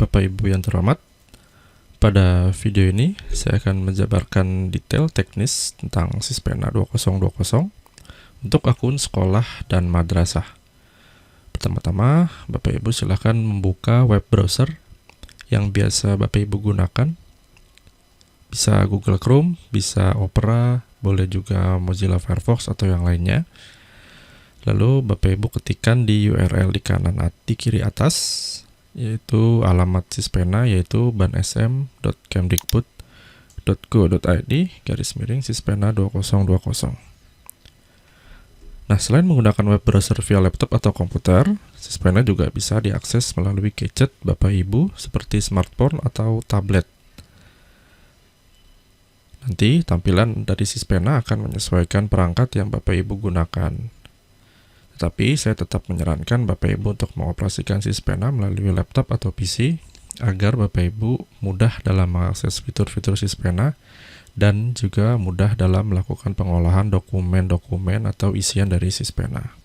Bapak Ibu yang terhormat, pada video ini saya akan menjabarkan detail teknis tentang Sispena 2020 untuk akun sekolah dan madrasah. Pertama-tama, Bapak Ibu silahkan membuka web browser yang biasa Bapak Ibu gunakan. Bisa Google Chrome, bisa Opera, boleh juga Mozilla Firefox atau yang lainnya. Lalu Bapak Ibu ketikkan di URL di kiri atas, yaitu alamat Sispena, yaitu bansm.kemdikbud.go.id/Sispena 2020. Nah, selain menggunakan web browser via laptop atau komputer, Sispena juga bisa diakses melalui gadget Bapak Ibu seperti smartphone atau tablet. Nanti tampilan dari Sispena akan menyesuaikan perangkat yang Bapak Ibu gunakan. Tetapi saya tetap menyarankan Bapak Ibu untuk mengoperasikan Sispena melalui laptop atau PC agar Bapak Ibu mudah dalam mengakses fitur-fitur Sispena dan juga mudah dalam melakukan pengolahan dokumen-dokumen atau isian dari Sispena.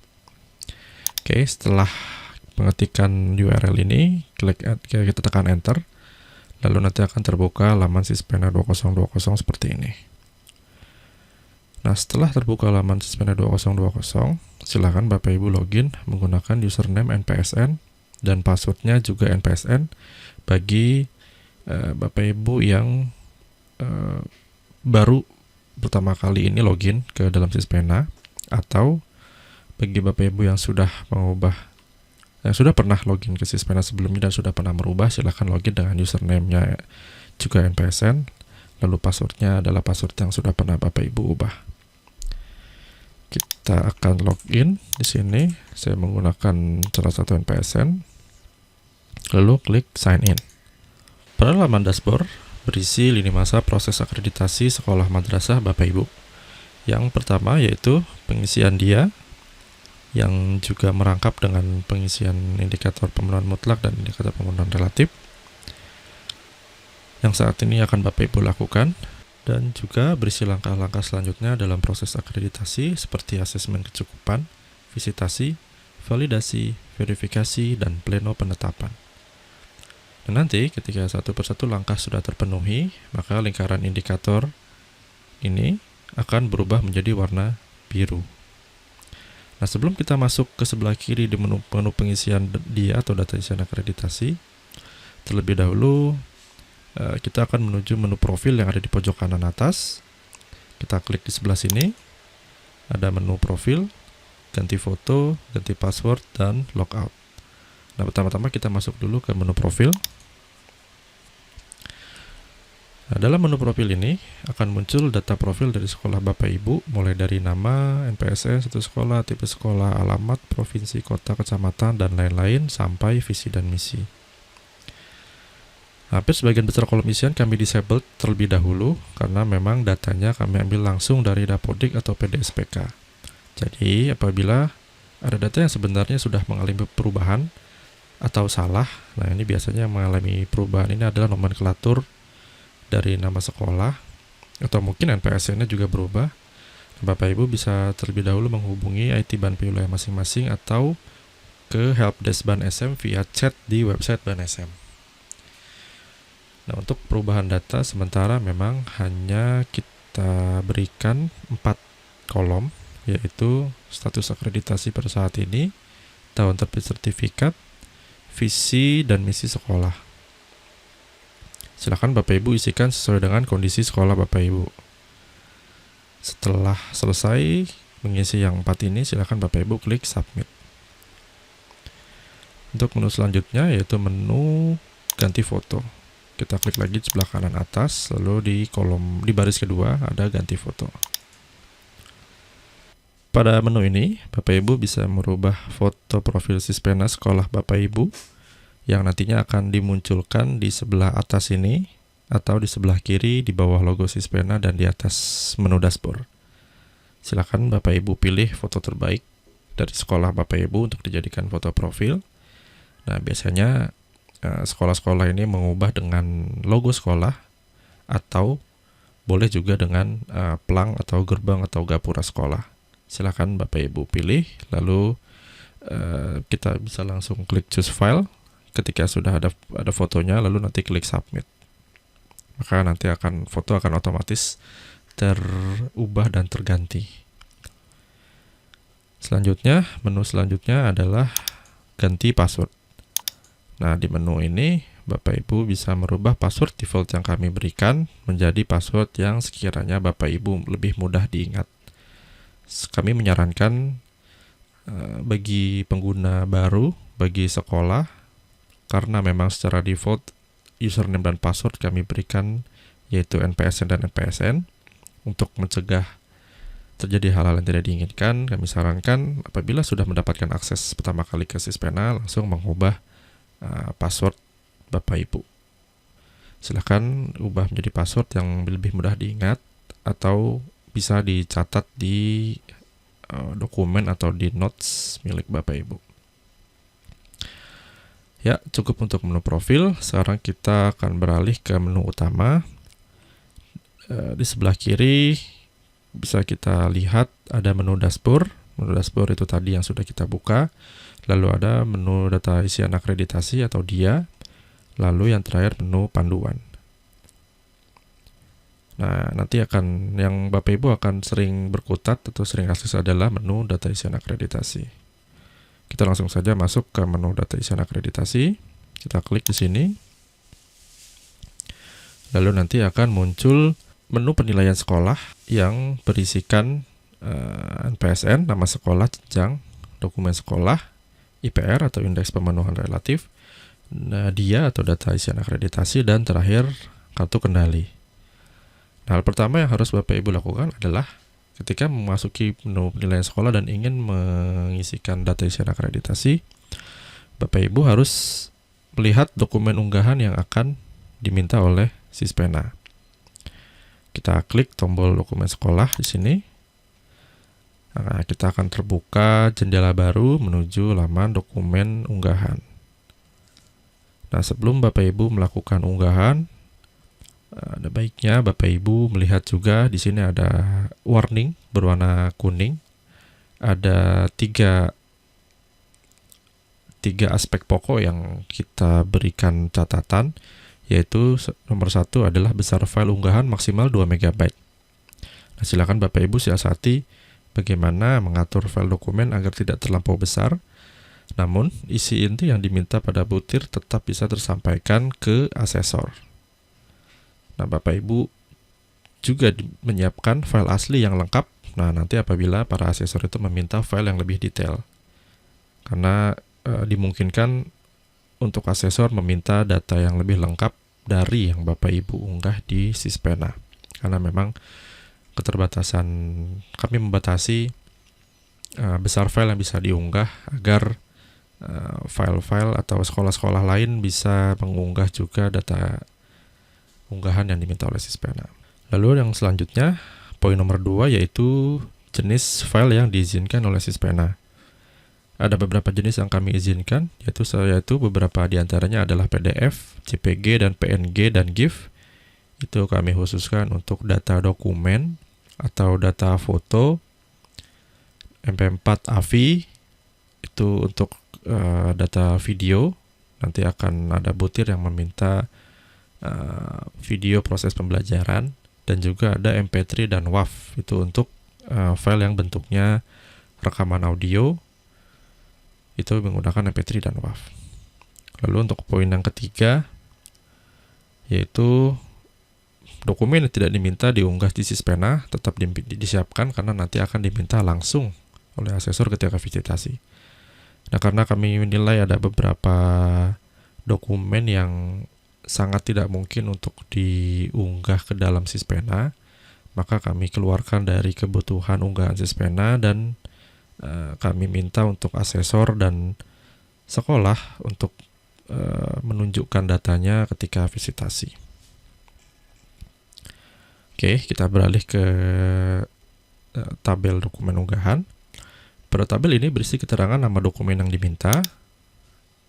Oke, setelah pengetikan URL ini, kita tekan enter, lalu nanti akan terbuka laman Sispena 2020 seperti ini. Nah, setelah terbuka laman Sispena 2020, silakan Bapak Ibu login menggunakan username NPSN dan passwordnya juga NPSN bagi Bapak Ibu yang baru pertama kali ini login ke dalam Sispena, atau bagi Bapak Ibu yang sudah pernah login ke Sispena sebelumnya dan sudah pernah merubah, silakan login dengan username-nya juga NPSN, lalu passwordnya adalah password yang sudah pernah Bapak Ibu ubah. Kita akan login di sini. Saya menggunakan salah satu NPSN. Lalu klik sign in. Pada laman dashboard berisi lini masa proses akreditasi sekolah madrasah Bapak Ibu. Yang pertama yaitu pengisian dia, yang juga merangkap dengan pengisian indikator pemenuhan mutlak dan indikator pemenuhan relatif, yang saat ini akan Bapak Ibu lakukan. Dan juga berisi langkah-langkah selanjutnya dalam proses akreditasi seperti asesmen kecukupan, visitasi, validasi, verifikasi, dan pleno penetapan. Dan nanti ketika satu persatu langkah sudah terpenuhi, maka lingkaran indikator ini akan berubah menjadi warna biru. Nah, sebelum kita masuk ke sebelah kiri di menu pengisian dia atau data isian akreditasi, terlebih dahulu kita akan menuju menu profil yang ada di pojok kanan atas. Kita klik di sebelah sini, ada menu profil, ganti foto, ganti password, dan logout. Nah, pertama-tama kita masuk dulu ke menu profil. Nah, dalam menu profil ini akan muncul data profil dari sekolah Bapak Ibu, mulai dari nama, NPSN, satu sekolah, tipe sekolah, alamat, provinsi, kota, kecamatan, dan lain-lain, sampai visi dan misi. Hampir sebagian besar kolom isian kami disable terlebih dahulu karena memang datanya kami ambil langsung dari Dapodik atau PDSPK. Jadi apabila ada data yang sebenarnya sudah mengalami perubahan atau salah, nah ini biasanya yang mengalami perubahan ini adalah nomenklatur dari nama sekolah, atau mungkin NPSN-nya juga berubah. Bapak Ibu bisa terlebih dahulu menghubungi IT Banpi wilayah masing-masing atau ke helpdesk Ban SM via chat di website Ban SM. Nah, untuk perubahan data sementara memang hanya kita berikan 4 kolom, yaitu status akreditasi pada saat ini, tahun terbit sertifikat, visi dan misi sekolah. Silakan Bapak Ibu isikan sesuai dengan kondisi sekolah Bapak Ibu. Setelah selesai mengisi yang 4 ini, silakan Bapak Ibu klik submit. Untuk menu selanjutnya yaitu menu ganti foto. Kita klik lagi di sebelah kanan atas, lalu di baris kedua ada ganti foto. Pada menu ini, Bapak Ibu bisa merubah foto profil Sispena sekolah Bapak Ibu yang nantinya akan dimunculkan di sebelah atas ini atau di sebelah kiri di bawah logo Sispena dan di atas menu dashboard. Silakan Bapak Ibu pilih foto terbaik dari sekolah Bapak Ibu untuk dijadikan foto profil. Nah, biasanya sekolah-sekolah ini mengubah dengan logo sekolah atau boleh juga dengan pelang atau gerbang atau gapura sekolah. Silakan Bapak Ibu pilih, lalu kita bisa langsung klik choose file, ketika sudah ada fotonya, lalu nanti klik submit. Maka nanti foto akan otomatis terubah dan terganti. Selanjutnya, menu selanjutnya adalah ganti password. Nah, di menu ini Bapak Ibu bisa merubah password default yang kami berikan menjadi password yang sekiranya Bapak Ibu lebih mudah diingat. Kami menyarankan bagi pengguna baru, bagi sekolah, karena memang secara default username dan password kami berikan yaitu NPSN dan NPSN. Untuk mencegah terjadi hal-hal yang tidak diinginkan, kami sarankan apabila sudah mendapatkan akses pertama kali ke Sispena, langsung mengubah password Bapak Ibu. Silahkan ubah menjadi password yang lebih mudah diingat atau bisa dicatat di dokumen atau di notes milik Bapak Ibu. Ya, cukup untuk menu profil. Sekarang kita akan beralih ke menu utama. Di sebelah kiri bisa kita lihat ada menu dashboard. Menu dashboard itu tadi yang sudah kita buka. Lalu ada menu data isian akreditasi atau DIA. Lalu yang terakhir menu panduan. Nah, nanti yang Bapak Ibu akan sering berkutat atau sering akses adalah menu data isian akreditasi. Kita langsung saja masuk ke menu data isian akreditasi. Kita klik di sini. Lalu nanti akan muncul menu penilaian sekolah yang berisikan NPSN, nama sekolah, jenjang, dokumen sekolah, IPR atau indeks pemenuhan relatif, DIA atau data isian akreditasi, dan terakhir kartu kendali. Nah, hal pertama yang harus Bapak Ibu lakukan adalah ketika memasuki menu penilaian sekolah dan ingin mengisikan data isian akreditasi, Bapak Ibu harus melihat dokumen unggahan yang akan diminta oleh Sispena. Kita klik tombol dokumen sekolah di sini. Nah, kita akan terbuka jendela baru menuju laman dokumen unggahan. Nah, sebelum Bapak Ibu melakukan unggahan, ada baiknya Bapak Ibu melihat juga di sini ada warning berwarna kuning. Ada tiga aspek pokok yang kita berikan catatan, yaitu nomor 1 adalah besar file unggahan maksimal 2 MB. Nah, silakan Bapak Ibu siasati bagaimana mengatur file dokumen agar tidak terlampau besar. Namun, isi inti yang diminta pada butir tetap bisa tersampaikan ke asesor. Nah, Bapak Ibu juga menyiapkan file asli yang lengkap. Nah, nanti apabila para asesor itu meminta file yang lebih detail. Karena dimungkinkan untuk asesor meminta data yang lebih lengkap dari yang Bapak Ibu unggah di Sispena. Karena memang keterbatasan, kami membatasi besar file yang bisa diunggah agar file-file atau sekolah-sekolah lain bisa mengunggah juga data unggahan yang diminta oleh Sispena. Lalu yang selanjutnya, poin nomor 2 yaitu jenis file yang diizinkan oleh Sispena. Ada beberapa jenis yang kami izinkan, yaitu beberapa diantaranya adalah PDF, JPG, dan PNG, dan GIF. Itu kami khususkan untuk data dokumen atau data foto, MP4 AVI, itu untuk data video. Nanti akan ada butir yang meminta video proses pembelajaran, dan juga ada MP3 dan WAV, itu untuk file yang bentuknya rekaman audio, itu menggunakan MP3 dan WAV. Lalu untuk poin yang ketiga, yaitu dokumen yang tidak diminta diunggah di Sispena tetap disiapkan karena nanti akan diminta langsung oleh asesor ketika visitasi. Nah, karena kami menilai ada beberapa dokumen yang sangat tidak mungkin untuk diunggah ke dalam Sispena, maka kami keluarkan dari kebutuhan unggahan Sispena dan kami minta untuk asesor dan sekolah untuk menunjukkan datanya ketika visitasi. Oke, kita beralih ke tabel dokumen unggahan. Pada tabel ini berisi keterangan nama dokumen yang diminta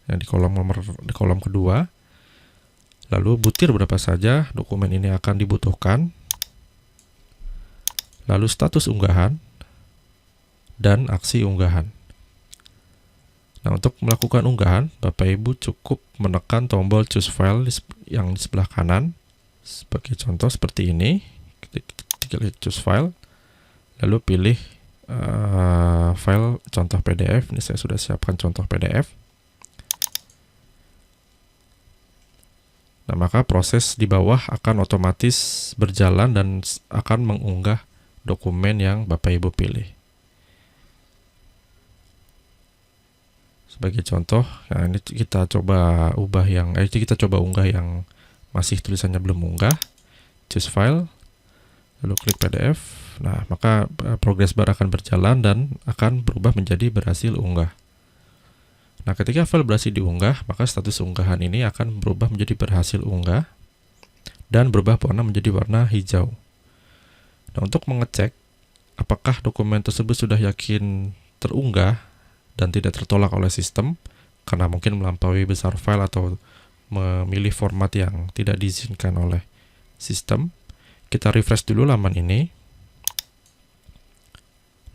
yang di kolom kedua. Lalu butir berapa saja dokumen ini akan dibutuhkan. Lalu status unggahan dan aksi unggahan. Nah, untuk melakukan unggahan, Bapak Ibu cukup menekan tombol choose file yang di sebelah kanan. Sebagai contoh seperti ini, klik choose file, lalu pilih file contoh PDF. Ini saya sudah siapkan contoh PDF. Nah, maka proses di bawah akan otomatis berjalan dan akan mengunggah dokumen yang Bapak Ibu pilih. Sebagai contoh, nah ini kita coba unggah yang masih tulisannya belum unggah. Choose file, lalu klik PDF. Nah, maka progress bar akan berjalan dan akan berubah menjadi berhasil unggah. Nah, ketika file berhasil diunggah, maka status unggahan ini akan berubah menjadi berhasil unggah dan berubah warna menjadi warna hijau. Nah, untuk mengecek apakah dokumen tersebut sudah yakin terunggah dan tidak tertolak oleh sistem karena mungkin melampaui besar file atau memilih format yang tidak diizinkan oleh sistem, kita refresh dulu laman ini.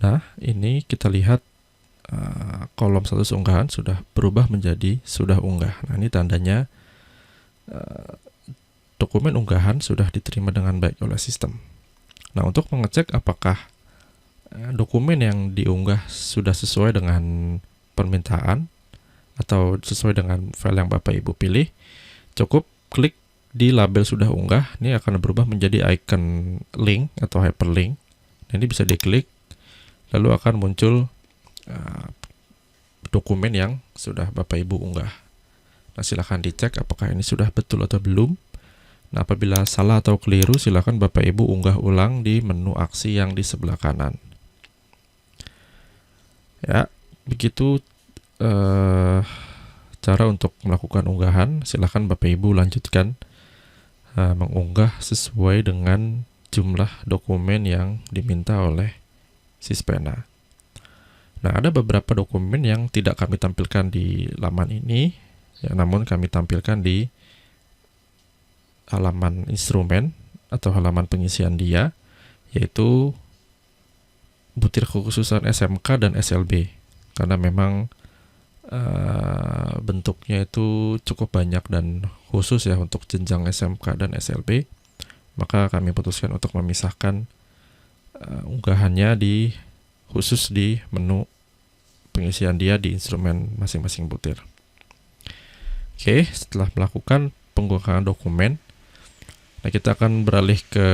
Nah, ini kita lihat kolom status unggahan sudah berubah menjadi sudah unggah. Nah, ini tandanya dokumen unggahan sudah diterima dengan baik oleh sistem. Nah, untuk mengecek apakah dokumen yang diunggah sudah sesuai dengan permintaan atau sesuai dengan file yang Bapak Ibu pilih, cukup klik di label sudah unggah. Ini akan berubah menjadi icon link atau hyperlink. Nah, ini bisa diklik, lalu akan muncul dokumen yang sudah Bapak Ibu unggah. Nah, silakan dicek apakah ini sudah betul atau belum. Nah, apabila salah atau keliru, silakan Bapak Ibu unggah ulang di menu aksi yang di sebelah kanan. Ya, begitu cara untuk melakukan unggahan. Silakan Bapak Ibu lanjutkan mengunggah sesuai dengan jumlah dokumen yang diminta oleh Sispena. Nah, ada beberapa dokumen yang tidak kami tampilkan di laman ini, ya, namun kami tampilkan di halaman instrumen atau halaman pengisian dia, yaitu butir kekhususan SMK dan SLB. Karena memang bentuknya itu cukup banyak dan khusus ya untuk jenjang SMK dan SLB, maka kami putuskan untuk memisahkan unggahannya khusus di menu pengisian dia di instrumen masing-masing butir. Oke, setelah melakukan pengunggahan dokumen, nah kita akan beralih ke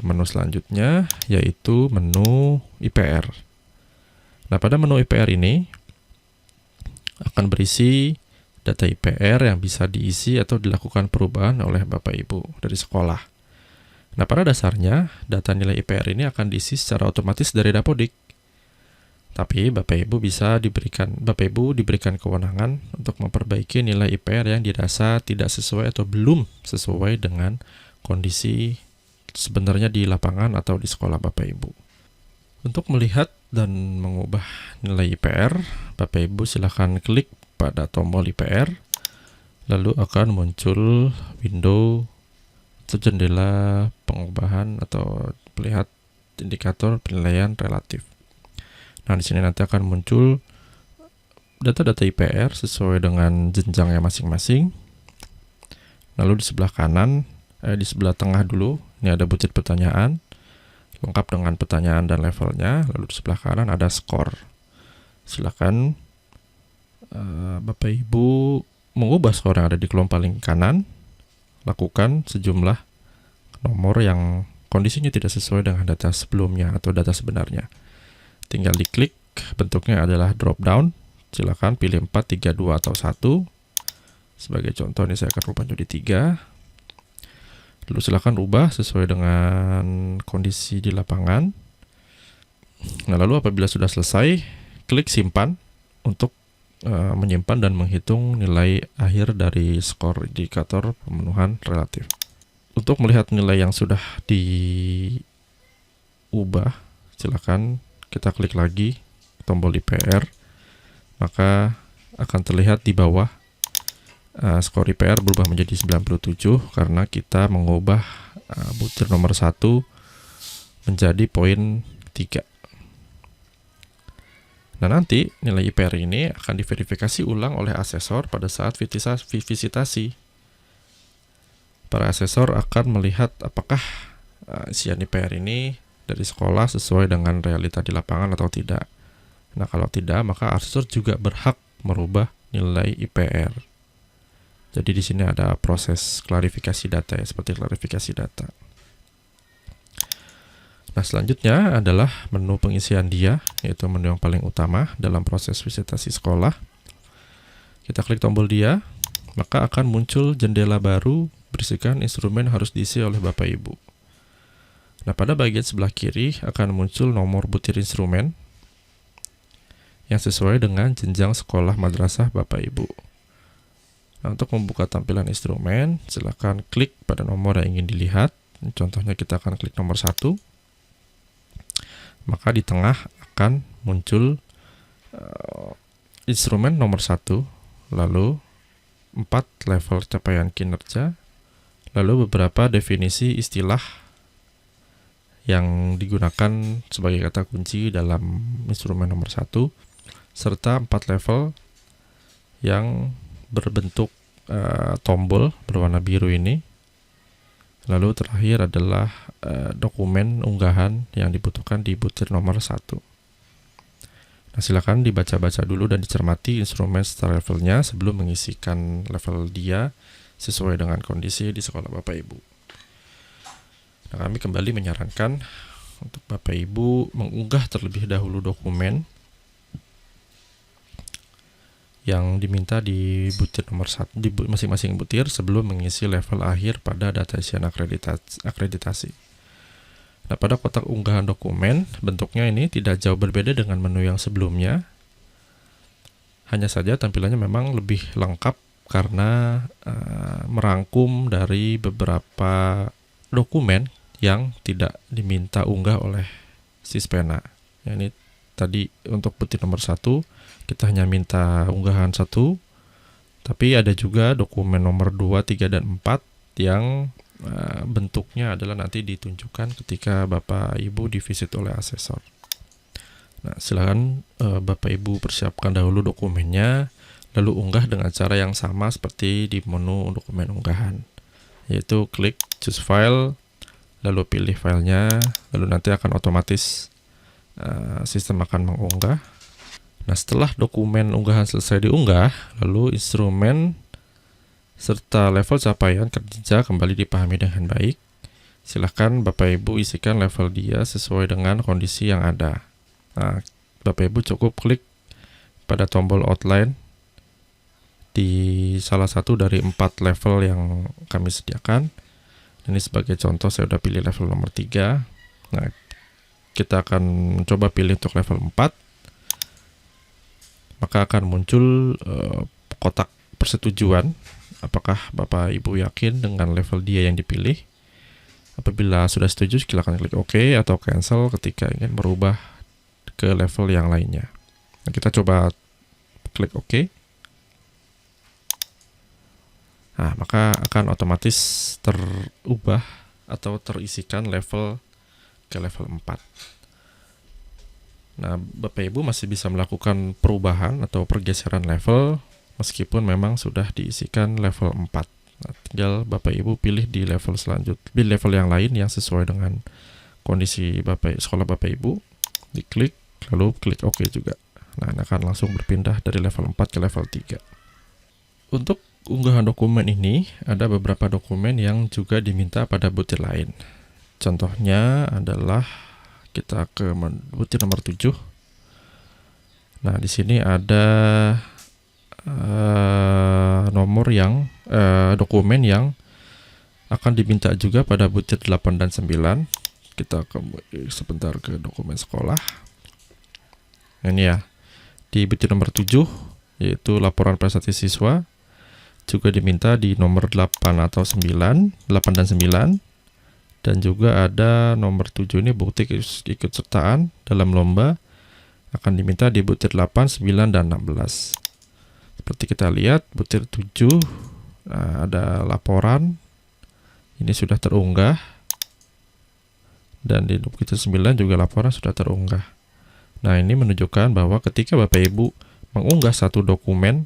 menu selanjutnya, yaitu menu IPR. Nah, pada menu IPR ini akan berisi data IPR yang bisa diisi atau dilakukan perubahan oleh Bapak Ibu dari sekolah. Nah, pada dasarnya data nilai IPR ini akan diisi secara otomatis dari Dapodik. Tapi Bapak Ibu diberikan kewenangan untuk memperbaiki nilai IPR yang dirasa tidak sesuai atau belum sesuai dengan kondisi sebenarnya di lapangan atau di sekolah Bapak Ibu. Untuk melihat dan mengubah nilai IPR, Bapak Ibu silakan klik pada tombol IPR, lalu akan muncul window atau jendela pengubahan atau melihat indikator penilaian relatif. Nah, di sini nanti akan muncul data-data IPR sesuai dengan jenjangnya masing-masing. Lalu di sebelah di sebelah tengah dulu, ini ada butir pertanyaan, lengkap dengan pertanyaan dan levelnya. Lalu di sebelah kanan ada skor. Silakan Bapak Ibu mengubah skor yang ada di kolom paling kanan. Lakukan sejumlah nomor yang kondisinya tidak sesuai dengan data sebelumnya atau data sebenarnya. Tinggal diklik, bentuknya adalah drop down. Silakan pilih 4, 3, 2, atau 1. Sebagai contoh ini saya akan rubah jadi 3. Lalu silakan rubah sesuai dengan kondisi di lapangan. Nah, lalu apabila sudah selesai, klik simpan untuk menyimpan dan menghitung nilai akhir dari skor indikator pemenuhan relatif. Untuk melihat nilai yang sudah diubah, silakan kita klik lagi tombol IPR, maka akan terlihat di bawah skor IPR berubah menjadi 97 karena kita mengubah butir nomor 1 menjadi poin 3. Nah, nanti nilai IPR ini akan diverifikasi ulang oleh asesor pada saat visitasi. Para asesor akan melihat apakah isian IPR ini dari sekolah sesuai dengan realita di lapangan atau tidak. Nah, kalau tidak, maka asesor juga berhak merubah nilai IPR. Jadi di sini ada proses klarifikasi data ya, seperti klarifikasi data. Nah, selanjutnya adalah menu pengisian dia, yaitu menu yang paling utama dalam proses visitasi sekolah. Kita klik tombol dia, maka akan muncul jendela baru berisikan instrumen harus diisi oleh Bapak Ibu. Nah, pada bagian sebelah kiri akan muncul nomor butir instrumen yang sesuai dengan jenjang sekolah madrasah Bapak Ibu. Nah, untuk membuka tampilan instrumen, silakan klik pada nomor yang ingin dilihat. Contohnya kita akan klik nomor 1. Maka di tengah akan muncul instrumen nomor 1, lalu 4 level capaian kinerja, lalu beberapa definisi istilah yang digunakan sebagai kata kunci dalam instrumen nomor 1, serta 4 level yang berbentuk tombol berwarna biru ini. Lalu terakhir adalah dokumen unggahan yang dibutuhkan di butir nomor 1. Nah, silakan dibaca-baca dulu dan dicermati instrumen serta levelnya sebelum mengisikan level dia sesuai dengan kondisi di sekolah Bapak Ibu. Nah, kami kembali menyarankan untuk Bapak Ibu mengunggah terlebih dahulu dokumen yang diminta di butir nomor 1 di masing-masing butir sebelum mengisi level akhir pada data isian akreditasi. Nah, pada kotak unggahan dokumen, bentuknya ini tidak jauh berbeda dengan menu yang sebelumnya. Hanya saja tampilannya memang lebih lengkap karena merangkum dari beberapa dokumen yang tidak diminta unggah oleh Sispena. Ya, ini tadi untuk butir nomor 1 kita hanya minta unggahan 1, tapi ada juga dokumen nomor 2, 3, dan 4 yang bentuknya adalah nanti ditunjukkan ketika Bapak Ibu divisit oleh asesor. Nah, silakan Bapak Ibu persiapkan dahulu dokumennya, lalu unggah dengan cara yang sama seperti di menu dokumen unggahan, yaitu klik choose file, lalu pilih filenya, lalu nanti akan otomatis sistem akan mengunggah. Nah, setelah dokumen unggahan selesai diunggah, lalu instrumen serta level capaian kerja kembali dipahami dengan baik. Silahkan Bapak Ibu isikan level dia sesuai dengan kondisi yang ada. Nah, Bapak Ibu cukup klik pada tombol outline di salah satu dari 4 level yang kami sediakan. Ini sebagai contoh saya sudah pilih level nomor 3. Nah, kita akan coba pilih untuk level 4. Maka akan muncul kotak persetujuan apakah Bapak Ibu yakin dengan level dia yang dipilih. Apabila sudah setuju, silakan klik OK atau cancel ketika ingin merubah ke level yang lainnya. Nah, kita coba klik OK. Nah, maka akan otomatis terubah atau terisikan level ke level 4. Nah, Bapak Ibu masih bisa melakukan perubahan atau pergeseran level meskipun memang sudah diisikan level 4. Nah, tinggal Bapak Ibu pilih di level selanjutnya, di level yang lain yang sesuai dengan kondisi sekolah Bapak Ibu, diklik, lalu klik OK juga. Nah, ini akan langsung berpindah dari level 4 ke level 3. Untuk unggahan dokumen ini, ada beberapa dokumen yang juga diminta pada butir lain. Contohnya adalah kita ke butir nomor 7. Nah, di sini ada nomor yang dokumen yang akan diminta juga pada butir 8 dan 9. Kita sebentar ke dokumen sekolah. Ini ya, di butir nomor 7 yaitu laporan prestasi siswa juga diminta di nomor 8 atau 9, 8 dan 9. Dan juga ada nomor 7 ini bukti keikutsertaan dalam lomba akan diminta di butir 8, 9, dan 16. Seperti kita lihat butir 7 ada laporan ini sudah terunggah, dan di butir 9 juga laporan sudah terunggah. Nah, ini menunjukkan bahwa ketika Bapak Ibu mengunggah satu dokumen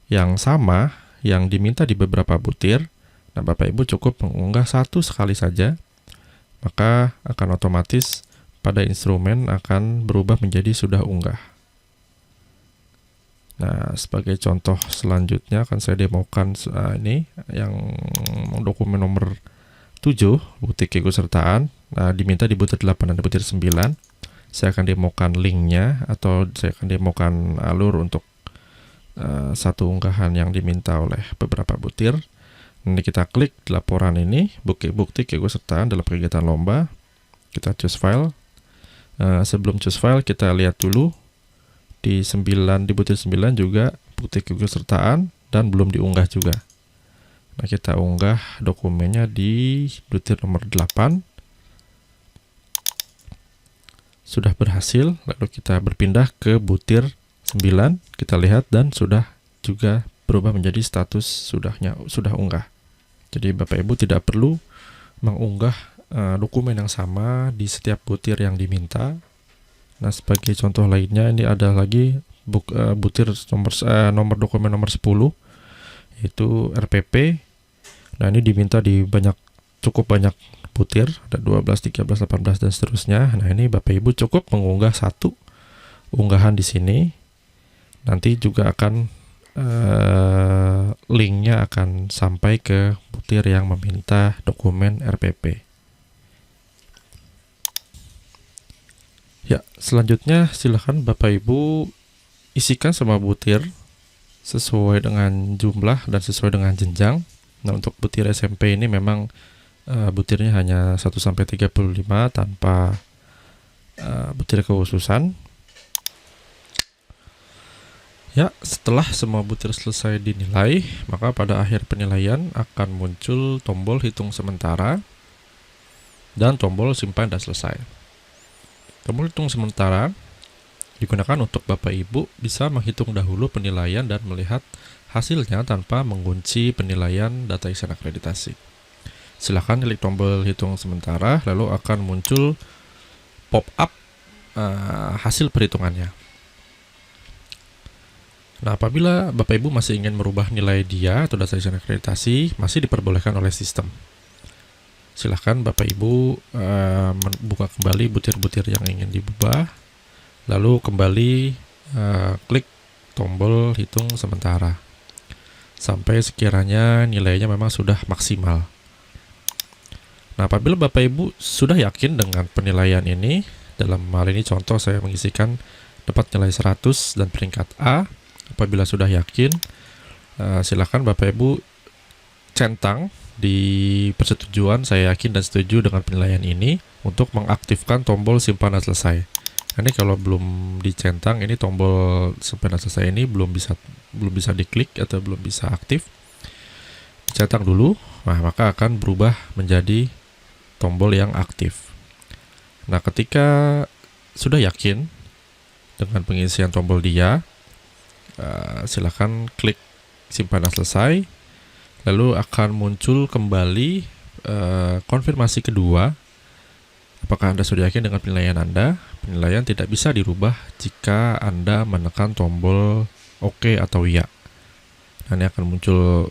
yang sama yang diminta di beberapa butir, nah Bapak Ibu cukup mengunggah satu sekali saja, maka akan otomatis pada instrumen akan berubah menjadi sudah unggah. Nah, sebagai contoh selanjutnya akan saya demokan ini yang dokumen nomor 7, bukti keikutsertaan. Nah, diminta di butir 8 dan butir 9. Saya akan demokan linknya atau saya akan demokan alur untuk satu unggahan yang diminta oleh beberapa butir. Nanti kita klik laporan ini, bukti keikutsertaan dalam kegiatan lomba. Kita choose file. Sebelum choose file, kita lihat dulu di butir 9 juga bukti keikutsertaan dan belum diunggah juga. Nah, kita unggah dokumennya di butir nomor 8. Sudah berhasil, lalu kita berpindah ke butir 9, kita lihat dan sudah juga berubah menjadi status sudah unggah. Jadi Bapak Ibu tidak perlu mengunggah dokumen yang sama di setiap butir yang diminta. Nah, sebagai contoh lainnya, ini ada lagi butir nomor dokumen nomor 10, yaitu RPP. Nah, ini diminta di cukup banyak butir, ada 12, 13, 18 dan seterusnya. Nah, ini Bapak Ibu cukup mengunggah satu unggahan di sini. Nanti juga akan linknya akan sampai ke butir yang meminta dokumen RPP. Ya, selanjutnya silakan Bapak Ibu isikan semua butir sesuai dengan jumlah dan sesuai dengan jenjang. Nah, untuk butir SMP ini memang butirnya hanya 1-35 tanpa butir kekhususan. Ya, setelah semua butir selesai dinilai, maka pada akhir penilaian akan muncul tombol hitung sementara dan tombol simpan dan selesai. Tombol hitung sementara digunakan untuk Bapak Ibu bisa menghitung dahulu penilaian dan melihat hasilnya tanpa mengunci penilaian data isian akreditasi. Silakan klik tombol hitung sementara, lalu akan muncul pop-up hasil perhitungannya. Nah, apabila Bapak Ibu masih ingin merubah nilai dia atau data isian akreditasi, masih diperbolehkan oleh sistem. Silahkan Bapak Ibu membuka kembali butir-butir yang ingin diubah, lalu kembali klik tombol hitung sementara sampai sekiranya nilainya memang sudah maksimal. Nah, apabila Bapak Ibu sudah yakin dengan penilaian ini, dalam hal ini contoh saya mengisikan dapat nilai 100 dan peringkat A. Apabila sudah yakin, silahkan Bapak Ibu centang di persetujuan saya yakin dan setuju dengan penilaian ini untuk mengaktifkan tombol simpan dan selesai. Ini kalau belum dicentang, ini tombol simpan dan selesai ini belum bisa diklik atau belum bisa aktif. Dicentang dulu, nah maka akan berubah menjadi tombol yang aktif. Nah, ketika sudah yakin dengan pengisian tombol dia, silakan klik simpan dan selesai. Lalu akan muncul kembali konfirmasi kedua. Apakah Anda sudah yakin dengan penilaian Anda? Penilaian tidak bisa dirubah jika Anda menekan tombol OK atau Ya. Ini akan muncul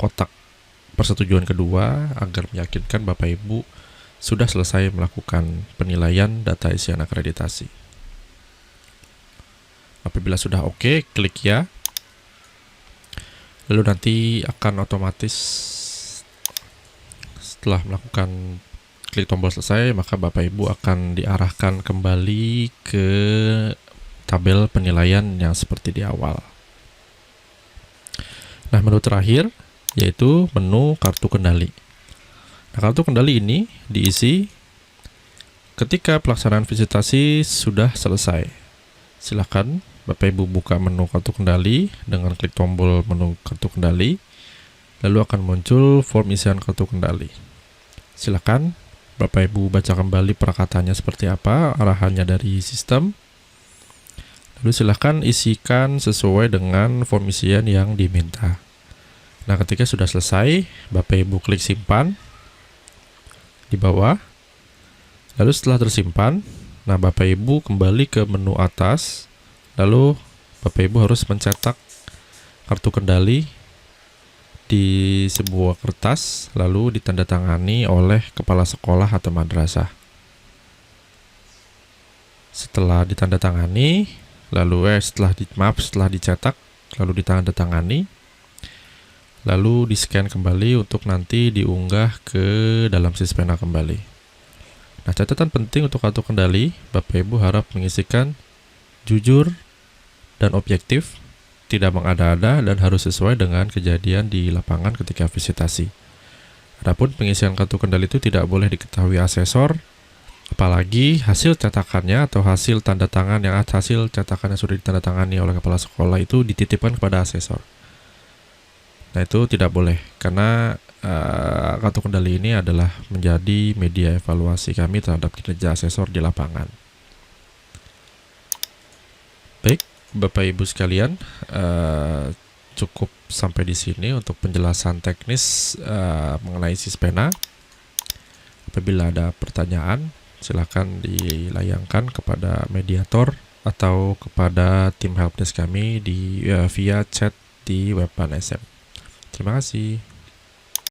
kotak persetujuan kedua agar meyakinkan Bapak Ibu sudah selesai melakukan penilaian data isian akreditasi. Apabila sudah OK, klik Ya. Lalu nanti akan otomatis setelah melakukan klik tombol selesai, maka Bapak Ibu akan diarahkan kembali ke tabel penilaian yang seperti di awal. Nah, menu terakhir yaitu menu kartu kendali. Nah, kartu kendali ini diisi ketika pelaksanaan visitasi sudah selesai. Silakan Bapak Ibu buka menu kartu kendali dengan klik tombol menu kartu kendali, lalu akan muncul form isian kartu kendali. Silakan Bapak Ibu baca kembali perkataannya seperti apa, arahannya dari sistem. Lalu silakan isikan sesuai dengan form isian yang diminta. Nah, ketika sudah selesai, Bapak Ibu klik simpan di bawah. Lalu setelah tersimpan, Nah, Bapak Ibu kembali ke menu atas, lalu Bapak Ibu harus mencetak kartu kendali di sebuah kertas, lalu ditandatangani oleh kepala sekolah atau madrasah. Setelah ditandatangani, setelah dicetak, lalu ditandatangani, lalu di-scan kembali untuk nanti diunggah ke dalam Sispena kembali. Nah, catatan penting untuk kartu kendali, Bapak Ibu harap mengisikan jujur dan objektif, tidak mengada-ada, dan harus sesuai dengan kejadian di lapangan ketika visitasi. Adapun pengisian kartu kendali itu tidak boleh diketahui asesor, apalagi hasil cetakannya atau hasil tanda tangan hasil cetakan yang sudah ditandatangani oleh kepala sekolah itu dititipkan kepada asesor. Nah, itu tidak boleh, karena kartu kendali ini adalah menjadi media evaluasi kami terhadap kinerja asesor di lapangan. Baik, Bapak Ibu sekalian, cukup sampai di sini untuk penjelasan teknis mengenai Sispena. Apabila ada pertanyaan, silakan dilayangkan kepada mediator atau kepada tim helpdesk kami via chat di web SM. Terima kasih.